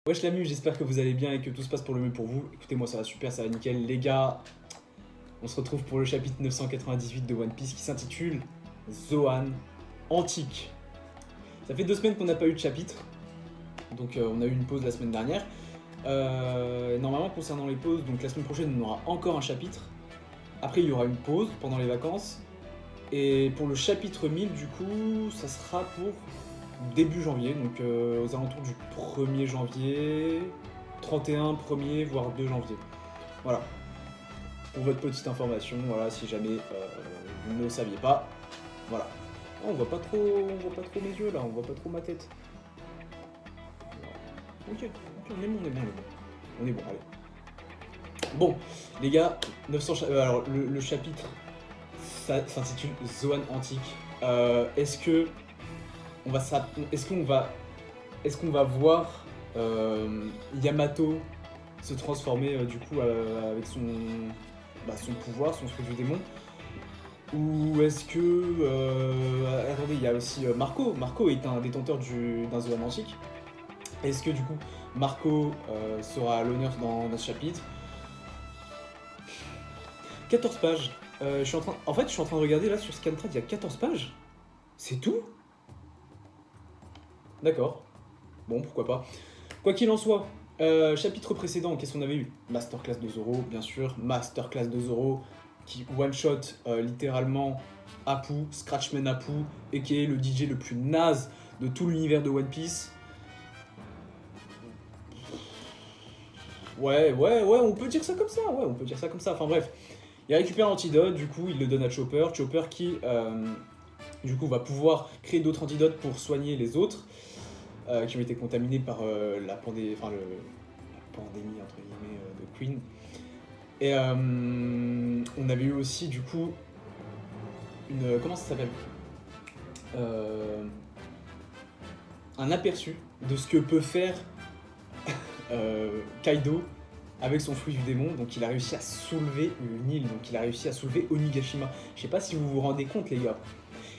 Wesh la mue, j'espère que vous allez bien et que tout se passe pour le mieux pour vous. Écoutez, moi ça va super, ça va nickel. Les gars, on se retrouve pour le chapitre 998 de One Piece qui s'intitule Zoan Antique. Ça fait 2 semaines qu'on n'a pas eu de chapitre, donc on a eu une pause la semaine dernière. Normalement, concernant les pauses, donc la semaine prochaine on aura encore un chapitre. Après, il y aura une pause pendant les vacances. Et pour le chapitre 1000, du coup, ça sera pour début janvier, donc aux alentours du 1er janvier, 31, 1er, voire 2 janvier. Voilà. Pour votre petite information, voilà, si jamais vous ne le saviez pas. Voilà. Oh, on voit pas trop mes yeux là, on voit pas trop ma tête. Ok, on est bon, on est bon, allez. Bon, les gars, 900 alors le chapitre ça s'intitule Zoan Antique. Est-ce qu'on va voir Yamato se transformer du coup avec son pouvoir, son fruit du démon? Ou est-ce que... attendez, il y a aussi Marco. Marco est un détenteur d'un Zoan Antique. Est-ce que du coup Marco sera à l'honneur dans ce chapitre? 14 pages. Je suis en train de regarder là sur Scantrad, il y a 14 pages. C'est tout? D'accord. Bon, pourquoi pas. Quoi qu'il en soit, chapitre précédent, qu'est-ce qu'on avait eu? Masterclass de Zoro, bien sûr. Masterclass de Zoro qui one-shot littéralement Apu, Scratchman Apu, et qui est le DJ le plus naze de tout l'univers de One Piece. Ouais, on peut dire ça comme ça, Enfin bref, il récupère l'antidote, du coup il le donne à Chopper. Chopper qui, du coup, va pouvoir créer d'autres antidotes pour soigner les autres qui ont été contaminés par la pandémie entre guillemets de Queen. Et on avait eu aussi du coup comment ça s'appelle, un aperçu de ce que peut faire Kaido avec son fruit du démon. Donc il a réussi à soulever une île, donc il a réussi à soulever Onigashima. Je sais pas si vous vous rendez compte les gars.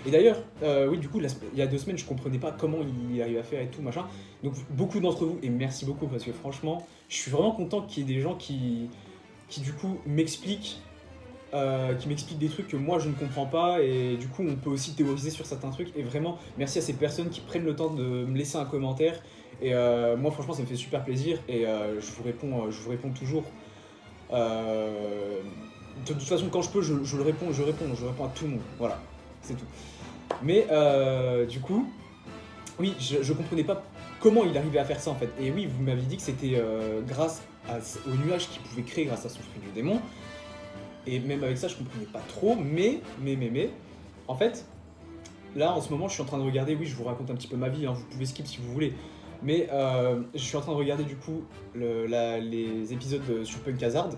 Et d'ailleurs, oui, du coup, il y a 2 semaines, je comprenais pas comment il arrive à faire et tout, machin. Donc, beaucoup d'entre vous, et merci beaucoup, parce que franchement, je suis vraiment content qu'il y ait des gens qui du coup, m'expliquent des trucs que moi, je ne comprends pas, et du coup, on peut aussi théoriser sur certains trucs. Et vraiment, merci à ces personnes qui prennent le temps de me laisser un commentaire. Et moi, franchement, ça me fait super plaisir, et je vous réponds toujours. De toute façon, quand je peux, je réponds à tout le monde. Voilà, c'est tout. Mais du coup, oui, je comprenais pas comment il arrivait à faire ça en fait. Et oui, vous m'aviez dit que c'était grâce au nuage qu'il pouvait créer grâce à son fruit du démon. Et même avec ça, je comprenais pas trop. Mais, en fait, là en ce moment, je suis en train de regarder. Oui, je vous raconte un petit peu ma vie. Hein, vous pouvez skip si vous voulez. Mais je suis en train de regarder du coup les épisodes sur Punk Hazard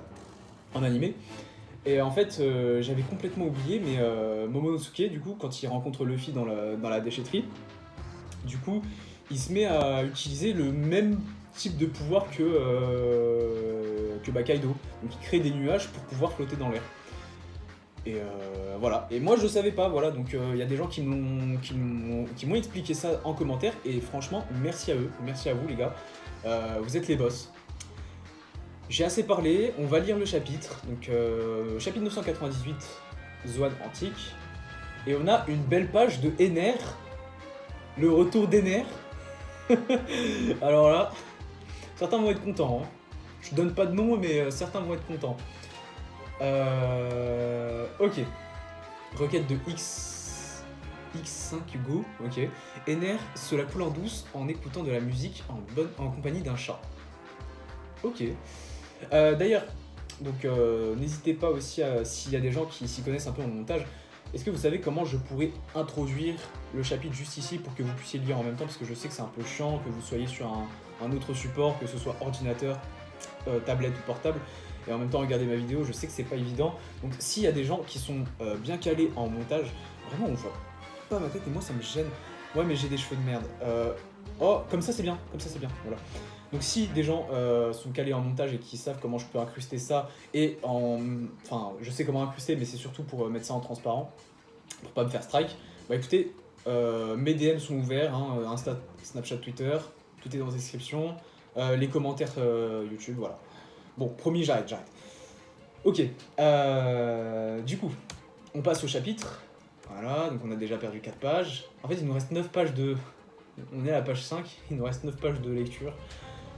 en animé. Et en fait, j'avais complètement oublié, mais Momonosuke, du coup, quand il rencontre Luffy dans la déchetterie, du coup, il se met à utiliser le même type de pouvoir que Kaido. Donc il crée des nuages pour pouvoir flotter dans l'air. Et voilà. Et moi je savais pas, voilà. Donc il y a des gens qui m'ont expliqué ça en commentaire. Et franchement, merci à eux, merci à vous les gars. Vous êtes les boss. J'ai assez parlé, on va lire le chapitre. Donc chapitre 998, Zoan Antique. Et on a une belle page de Ener. Le retour d'Ener. Alors là, certains vont être contents. Hein. Je donne pas de nom, mais certains vont être contents. Ok. Requête de X5 Hugo. Ok. Ener se la couleur douce en écoutant de la musique en compagnie d'un chat. Ok. D'ailleurs, donc n'hésitez pas aussi s'il y a des gens qui s'y connaissent un peu en montage. Est-ce que vous savez comment je pourrais introduire le chapitre juste ici pour que vous puissiez lire en même temps? Parce que je sais que c'est un peu chiant que vous soyez sur un autre support, que ce soit ordinateur, tablette ou portable, et en même temps regarder ma vidéo. Je sais que c'est pas évident. Donc s'il y a des gens qui sont bien calés en montage, vraiment on voit pas ma tête et moi ça me gêne. Ouais, mais j'ai des cheveux de merde. Oh, comme ça c'est bien, voilà. Donc si des gens sont calés en montage et qui savent comment je peux incruster ça, enfin je sais comment incruster, mais c'est surtout pour mettre ça en transparent, pour pas me faire strike, bah écoutez, mes DM sont ouverts, hein, Insta, Snapchat, Twitter, tout est dans la description. Les commentaires YouTube, voilà. Bon, promis, j'arrête. Ok, du coup, on passe au chapitre. Voilà, donc on a déjà perdu 4 pages. En fait, il nous reste 9 pages de... On est à la page 5, il nous reste 9 pages de lecture.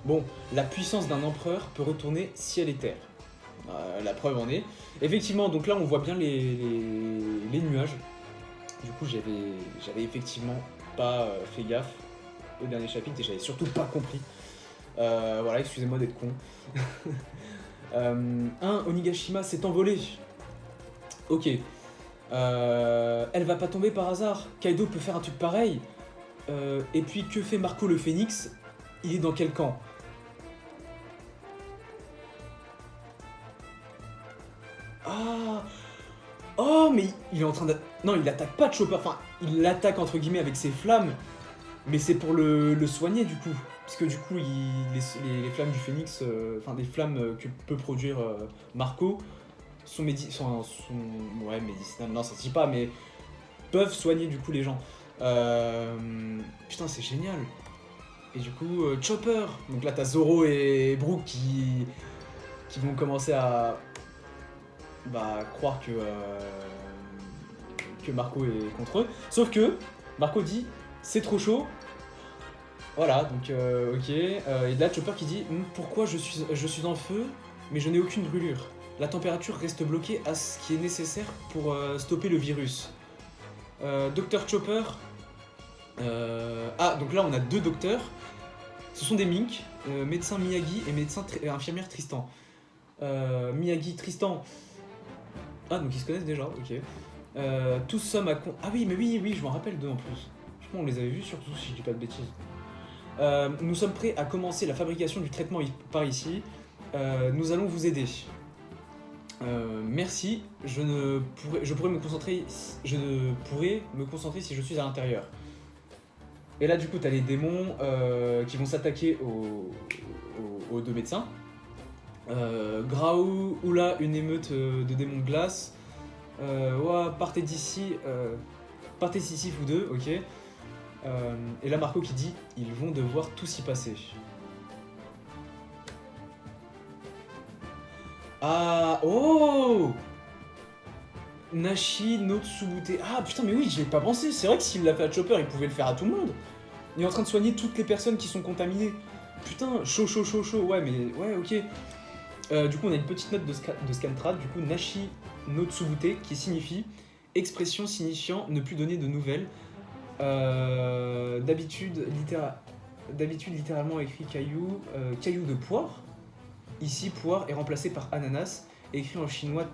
Bon, la puissance d'un empereur peut retourner ciel et terre. La preuve en est. Effectivement, donc là, on voit bien les nuages. Du coup, j'avais effectivement pas fait gaffe au dernier chapitre et j'avais surtout pas compris. Voilà, excusez-moi d'être con. Onigashima s'est envolé. Ok. Elle va pas tomber par hasard. Kaido peut faire un truc pareil. Et puis, que fait Marco le Phénix? Il est dans quel camp? Ah. Oh, mais il est en train de... Non, il attaque pas Chopper. Enfin, il l'attaque entre guillemets avec ses flammes. Mais c'est pour le soigner du coup. Parce que du coup, les flammes du Phénix, enfin des flammes que peut produire Marco, sont ouais, médicinales, non ça se dit pas, mais peuvent soigner du coup les gens. Putain, c'est génial. Et du coup, Chopper. Donc là, t'as Zoro et Brook qui vont commencer à croire que Marco est contre eux. Sauf que Marco dit c'est trop chaud. Voilà, donc ok. Et là, Chopper qui dit pourquoi je suis en feu, mais je n'ai aucune brûlure. La température reste bloquée à ce qui est nécessaire pour stopper le virus. Docteur Chopper. Ah, donc là, on a 2 docteurs. Ce sont des Mink, médecin Miyagi et infirmière Tristan. Miyagi, Tristan. Ah, donc ils se connaissent déjà, ok. Tous sommes à... Ah oui, mais oui, je m'en rappelle d'eux en plus. Je crois qu'on les avait vus surtout, si je dis pas de bêtises. Nous sommes prêts à commencer la fabrication du traitement par ici. Nous allons vous aider. Merci, je ne pourrais me concentrer si je suis à l'intérieur. Et là du coup t'as les démons qui vont s'attaquer aux 2 médecins. Graou, oula, une émeute de démons de glace. Ouais, partez d'ici vous deux, ok. Et là Marco qui dit ils vont devoir tous y passer. Ah, oh, Nashi no Tsubute. Ah putain, mais oui, j'y ai pas pensé. C'est vrai que s'il l'a fait à Chopper, il pouvait le faire à tout le monde. Il est en train de soigner toutes les personnes qui sont contaminées. Putain, chaud. Ouais, mais ouais, ok. Du coup, on a une petite note de Scantrad. Du coup, Nashi no Tsubute qui signifie expression signifiant ne plus donner de nouvelles. D'habitude, littéralement écrit caillou, caillou de poire. Ici, poire est remplacé par ananas, écrit en chinois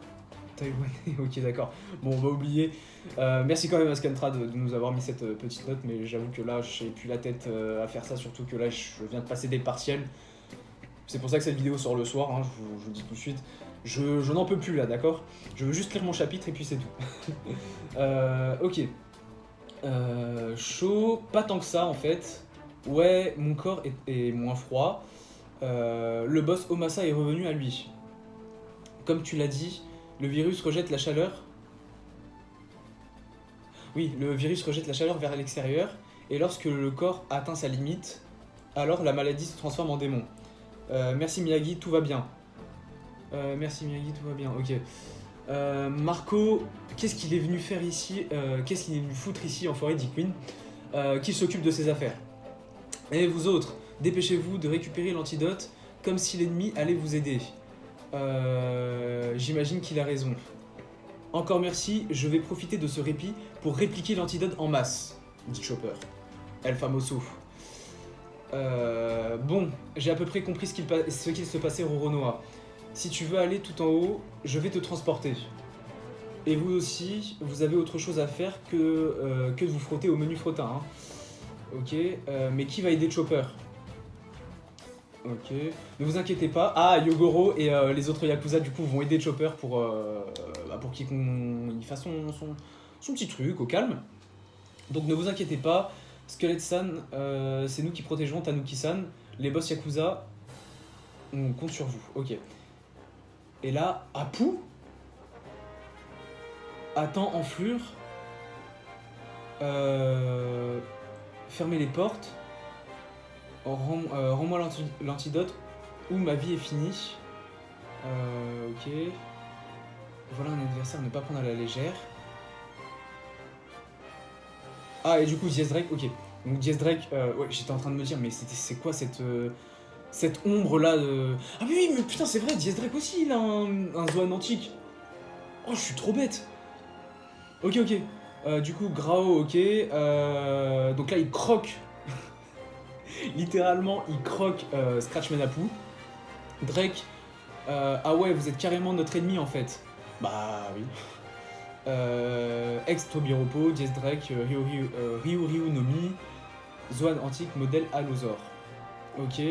taïwanais. Ok, d'accord. Bon, on va oublier. Merci quand même à Scantrad de nous avoir mis cette petite note, mais j'avoue que là, j'ai plus la tête à faire ça, surtout que là, je viens de passer des partiels. C'est pour ça que cette vidéo sort le soir, hein, je vous le dis tout de suite. Je n'en peux plus là, d'accord? Je veux juste lire mon chapitre et puis c'est tout. Ok. Chaud, pas tant que ça en fait. Ouais, mon corps est moins froid. Le boss Omasa est revenu à lui. Comme tu l'as dit, le virus rejette la chaleur. Oui, le virus rejette la chaleur vers l'extérieur, et lorsque le corps atteint sa limite, alors la maladie se transforme en démon. Merci Miyagi, tout va bien. Merci Miyagi, tout va bien, ok. Marco, qu'est-ce qu'il est venu faire ici? Qu'est-ce qu'il est venu foutre ici en forêt, dit Queen? Qui s'occupe de ses affaires. Et vous autres, dépêchez-vous de récupérer l'antidote, comme si l'ennemi allait vous aider. J'imagine qu'il a raison. Encore merci, je vais profiter de ce répit pour répliquer l'antidote en masse, dit Chopper. El Famoso. Bon, j'ai à peu près compris ce qu'il se passait Roronoa. Si tu veux aller tout en haut, je vais te transporter. Et vous aussi, vous avez autre chose à faire que de vous frotter au menu frottin. Hein. Ok, mais qui va aider Chopper? Ok, ne vous inquiétez pas. Ah, Yogoro et les autres Yakuza du coup vont aider Chopper pour qu'il fasse son petit truc au calme. Donc ne vous inquiétez pas, Skelette-san, c'est nous qui protégerons Tanuki-san. Les boss Yakuza, on compte sur vous. Ok. Et là, Apu attend enflure. Fermez les portes. Rends-moi l'antidote ou ma vie est finie. Ok. Voilà un adversaire à ne pas prendre à la légère. Ah, et du coup, Diez Drake, ok. Donc Diez Drake, ouais, j'étais en train de me dire, mais c'est quoi cette ombre-là de... Ah oui, mais putain, c'est vrai, Diez Drake aussi, il a un Zoan antique. Oh, je suis trop bête. Ok, ok. Du coup, Grao, ok. Donc là, il croque. Littéralement, il croque Scratch Menapu. Drake, ah ouais, vous êtes carrément notre ennemi en fait. Bah oui. Ex-Tobiropo, Diez Drake, Ryu Nomi, Zoan antique, modèle Allosaur. Ok.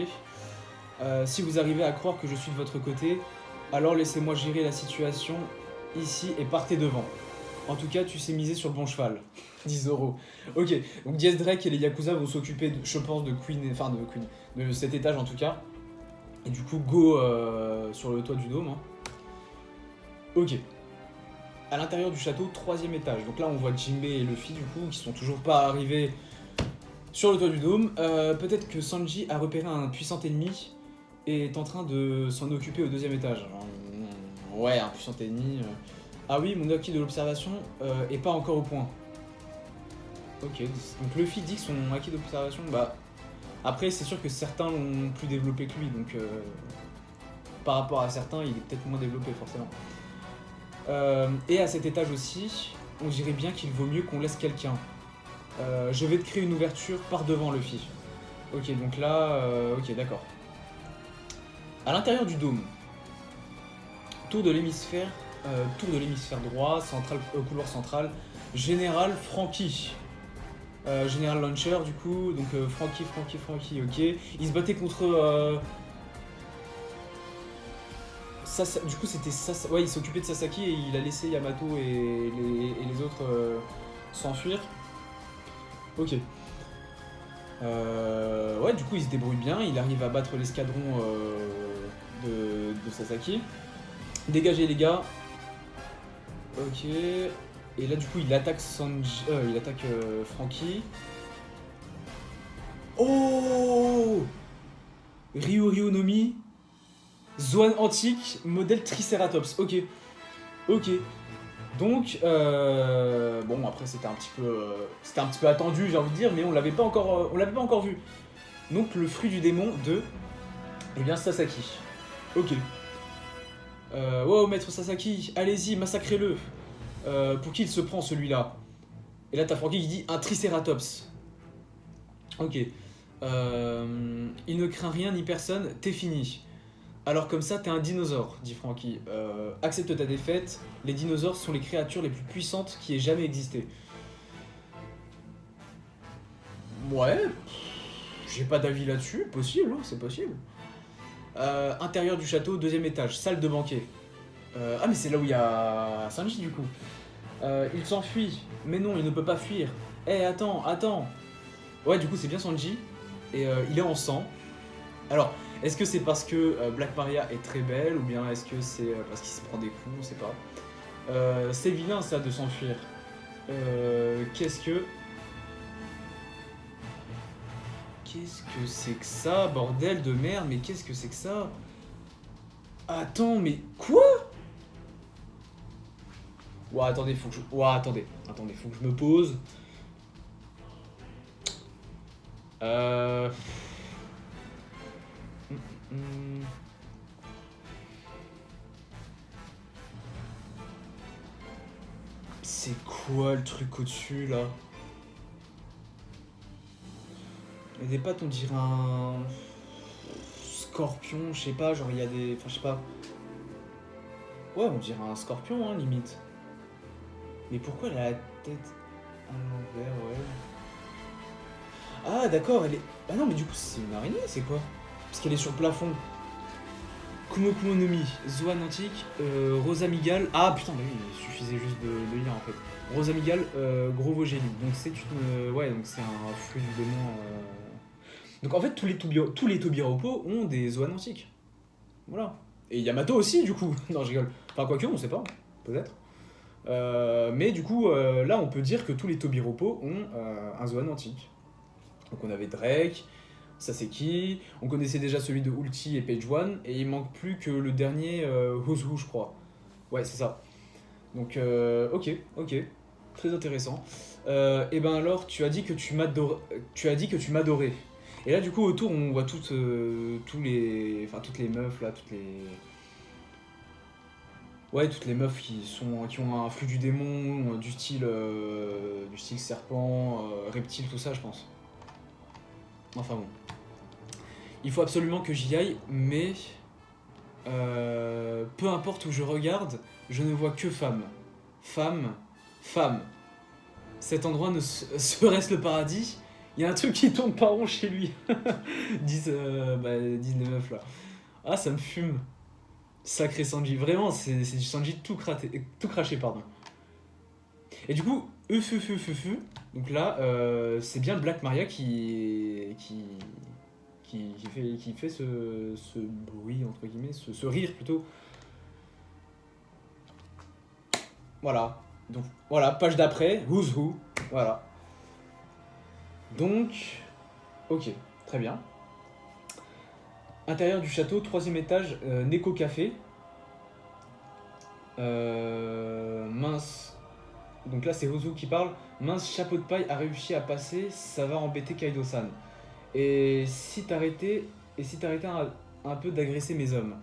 Si vous arrivez à croire que je suis de votre côté, alors laissez-moi gérer la situation ici et partez devant. En tout cas, tu sais miser sur le bon cheval. 10 €. Ok, donc Diez Drake et les Yakuza vont s'occuper, je pense, de de cet étage en tout cas. Et du coup, go sur le toit du dôme. Hein. Ok. À l'intérieur du château, 3e étage. Donc là, on voit Jinbei et Luffy, du coup, qui sont toujours pas arrivés sur le toit du dôme. Peut-être que Sanji a repéré un puissant ennemi et est en train de s'en occuper au 2e étage. Ouais, un puissant ennemi. Ah oui, mon acquis de l'observation est pas encore au point. Ok, donc Luffy dit que son acquis d'observation, bah... Après, c'est sûr que certains l'ont plus développé que lui, donc... par rapport à certains, il est peut-être moins développé, forcément. Et à cet étage aussi, on dirait bien qu'il vaut mieux qu'on laisse quelqu'un. Je vais te créer une ouverture par devant, Luffy. Ok, donc là... ok, d'accord. À l'intérieur du dôme, tour de l'hémisphère droit, couloir central, Général Franky. Général Launcher du coup, donc Franky, ok. Il se battait contre... du coup c'était Sasaki, ouais, il s'occupait de Sasaki et il a laissé Yamato et les autres s'enfuir. Ok. Ouais, du coup il se débrouille bien, il arrive à battre l'escadron de Sasaki. Dégagez les gars. Ok. Et là du coup il attaque Franky. Oh, Ryu Nomi, Zoan antique, modèle Triceratops. Ok. Ok. Donc, bon après c'était un petit peu attendu j'ai envie de dire, mais on l'avait pas encore vu. Donc le fruit du démon de, eh bien Sasaki. Ok. Wow maître Sasaki, allez-y massacrez-le. Pour qui il se prend celui-là? Et là t'as Franky qui dit un Triceratops. Ok. Il ne craint rien ni personne, t'es fini. Alors comme ça, t'es un dinosaure, dit Franky. Accepte ta défaite, les dinosaures sont les créatures les plus puissantes qui aient jamais existé. Ouais, j'ai pas d'avis là-dessus, possible, hein, c'est possible. Intérieur du château, 2e étage, salle de banquet. Ah mais c'est là où il y a Sanji du coup. Il s'enfuit, mais non, il ne peut pas fuir. Eh, attends. Ouais, du coup c'est bien Sanji, et il est en sang. Alors, est-ce que c'est parce que Black Maria est très belle, ou bien est-ce que c'est parce qu'il se prend des coups, on sait pas. C'est vilain ça de s'enfuir. Qu'est-ce que c'est que ça, bordel de merde, mais qu'est-ce que c'est que ça? Attends, mais quoi? Ouah, attendez, faut que je... Ouah, attendez, faut que je me pose. C'est quoi le truc au-dessus, là? Il y a des pattes, on dirait un... scorpion, je sais pas, genre il y a des... Enfin, je sais pas. Ouais, on dirait un scorpion, hein, limite. Mais pourquoi elle a la tête à l'envers, ouais. Ah, d'accord, elle est... Ah non, mais du coup, c'est une araignée, c'est quoi? Parce qu'elle est sur le plafond. Kumo Kumo no Mi, Zoan antique, Rosa Migale... Ah, putain, bah oui, il suffisait juste de lire, en fait. Rosa Migale, Gros Vogélie. Donc c'est une... Ouais, donc c'est un fruit du démon... Donc en fait, tous les Tobiropo ont des Zoan antiques. Voilà. Et Yamato aussi, du coup. Non, je rigole. Enfin, quoique, on sait pas. Peut-être. Mais du coup, là, on peut dire que tous les Tobiropo ont un Zoan antique. Donc on avait Drake, Saseki, on connaissait déjà celui de Ulti et Page One, et il manque plus que le dernier Who's Who, je crois. Ouais, c'est ça. Donc, ok, ok, très intéressant. Et ben alors, tu as dit que tu m'adorais. Et là, du coup, autour, on voit toutes les meufs là, toutes les meufs qui ont un flux du démon, du style serpent, reptile, tout ça, je pense. Enfin bon. Il faut absolument que j'y aille, mais peu importe où je regarde, je ne vois que femmes. Femmes, femmes. Cet endroit ne serait-ce le paradis? Il y a un truc qui tourne pas rond chez lui. Disent les meufs là. Ah, ça me fume. Sacré Sanji. Vraiment, c'est du Sanji tout craché, pardon. Et du coup, donc là, c'est bien Black Maria qui fait ce bruit, entre guillemets, ce rire plutôt. Voilà. Donc, voilà, page d'après, Who's Who. Voilà. Donc, ok, très bien. Intérieur du château, 3ème étage, Neko Café. Mince. Donc là, c'est Ozu qui parle. Mince, chapeau de paille a réussi à passer, ça va embêter Kaido-san. Et si t'arrêtais un peu d'agresser mes hommes.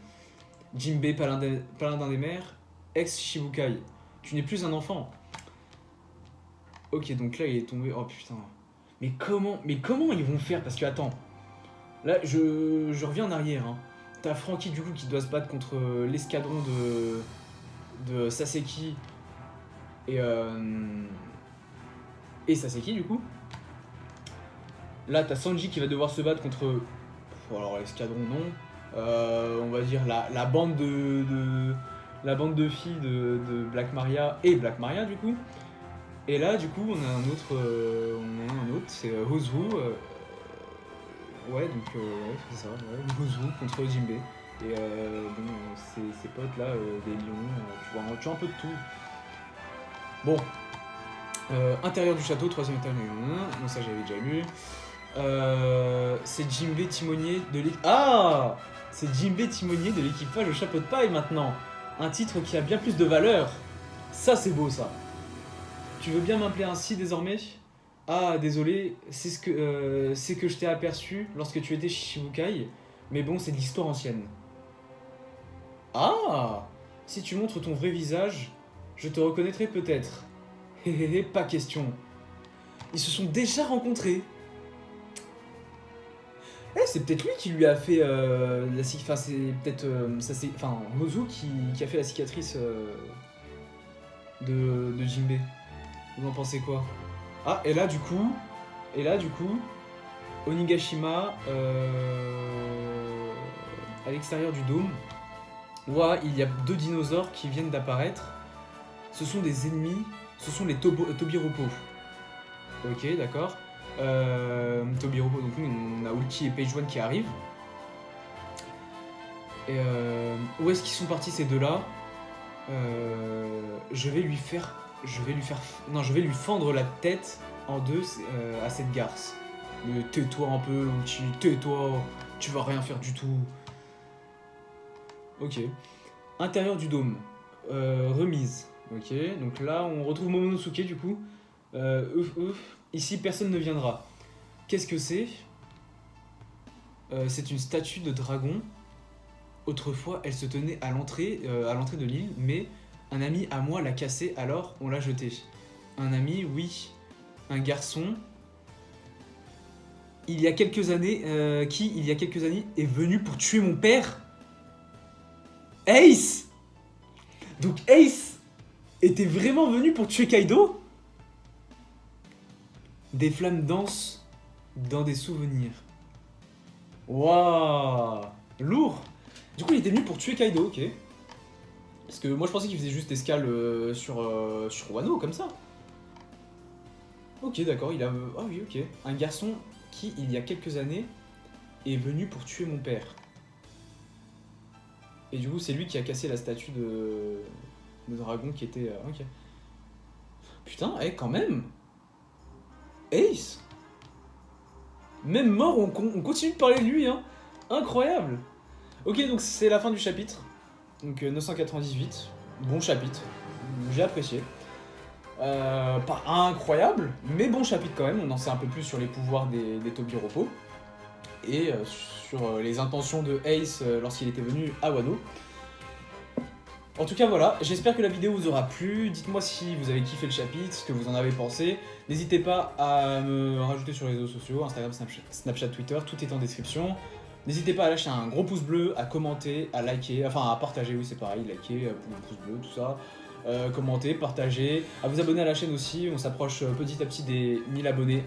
Jinbei, paladin des mers, ex-Shibukai. Tu n'es plus un enfant. Ok, donc là, il est tombé. Oh putain. Mais comment ils vont faire? Parce que, attends. Là, je reviens en arrière. Hein. T'as Franky, du coup, qui doit se battre contre l'escadron de Saseki et Saseki, du coup. Là, t'as Sanji qui va devoir se battre contre. Alors, l'escadron, non. On va dire la bande de filles de Black Maria et Black Maria, du coup. Et là, du coup, on a un autre, c'est Who's Who. Ouais, donc, ouais, c'est ça, ouais, Who's Who contre Jinbei. Et ces potes là, des lions, tu vois un peu de tout. Bon, intérieur du château, 3ème étage, bon, ça j'avais déjà lu. C'est Jinbei timonier de l'équipe. Ah, c'est Jinbei timonier de l'équipage au chapeau de paille maintenant. Un titre qui a bien plus de valeur. Ça c'est beau ça. Tu veux bien m'appeler ainsi désormais? Ah, désolé, c'est que je t'ai aperçu lorsque tu étais chez Shibukai, mais bon, c'est de l'histoire ancienne. Ah, si tu montres ton vrai visage, je te reconnaîtrai peut-être. Héhéhé, pas question. Ils se sont déjà rencontrés. C'est peut-être lui qui lui a fait la cicatrice. Enfin, c'est peut-être. Mozu qui a fait la cicatrice de Jinbei. Vous en pensez quoi? Ah, et là, du coup, Onigashima, à l'extérieur du dôme, il y a 2 dinosaures qui viennent d'apparaître. Ce sont des ennemis, ce sont les Tobiropo. Ok, d'accord. Tobiropo, donc on a Ulti et Page One qui arrivent. Et où est-ce qu'ils sont partis ces deux-là? Je vais lui fendre la tête en deux à cette garce. Le tais-toi un peu, Ulti, tais-toi, tu vas rien faire du tout. Ok. Intérieur du dôme. Remise. Ok, donc là on retrouve Momonosuke du coup. Ici personne ne viendra. Qu'est-ce que c'est? C'est une statue de dragon. Autrefois elle se tenait à l'entrée de l'île, mais un ami à moi l'a cassée, alors on l'a jetée. Un ami, oui. Un garçon. Il y a quelques années, est venu pour tuer mon père. Ace! Donc Ace était vraiment venu pour tuer Kaido? Des flammes dansent dans des souvenirs. Waouh! Lourd! Du coup, il était venu pour tuer Kaido, ok. Parce que moi, je pensais qu'il faisait juste escale sur Wano, comme ça. Ok, d'accord, il a... Ah oui, ok. Un garçon qui, il y a quelques années, est venu pour tuer mon père. Et du coup, c'est lui qui a cassé la statue de dragon qui était... ok. Putain, quand même! Ace! Même mort, on continue de parler de lui, hein. Incroyable. Ok, donc c'est la fin du chapitre. Donc 998, bon chapitre, j'ai apprécié. Pas incroyable, mais bon chapitre quand même, on en sait un peu plus sur les pouvoirs des Tobiropo. Et sur les intentions de Ace lorsqu'il était venu à Wano. En tout cas voilà, j'espère que la vidéo vous aura plu, dites-moi si vous avez kiffé le chapitre, ce que vous en avez pensé. N'hésitez pas à me rajouter sur les réseaux sociaux, Instagram, Snapchat, Twitter, tout est en description. N'hésitez pas à lâcher un gros pouce bleu, à commenter, à liker, enfin à partager, oui c'est pareil, liker, pouce bleu, tout ça. Commenter, partager, à vous abonner à la chaîne aussi, on s'approche petit à petit des 1000 abonnés.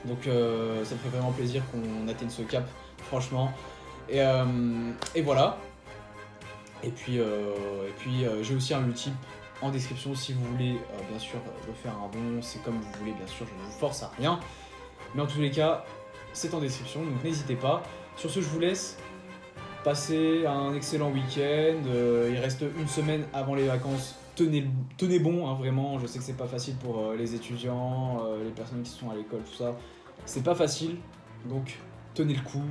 Donc ça me ferait vraiment plaisir qu'on atteigne ce cap, franchement. Et voilà. Et puis j'ai aussi un Utip en description si vous voulez bien sûr me faire un don, c'est comme vous voulez bien sûr, je ne vous force à rien. Mais en tous les cas, c'est en description, donc n'hésitez pas. Sur ce, je vous laisse. Passez un excellent week-end, il reste une semaine avant les vacances. Tenez bon, hein, vraiment, je sais que c'est pas facile pour les étudiants, les personnes qui sont à l'école, tout ça. C'est pas facile, donc tenez le coup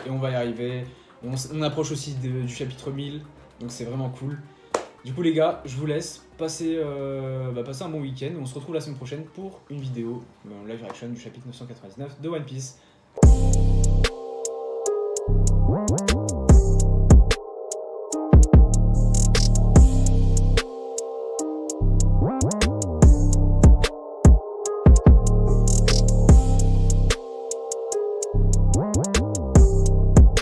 et on va y arriver. On approche aussi du chapitre 1000, donc c'est vraiment cool. Du coup les gars, je vous laisse, passer un bon week-end. On se retrouve la semaine prochaine pour une vidéo live reaction du chapitre 999 de One Piece.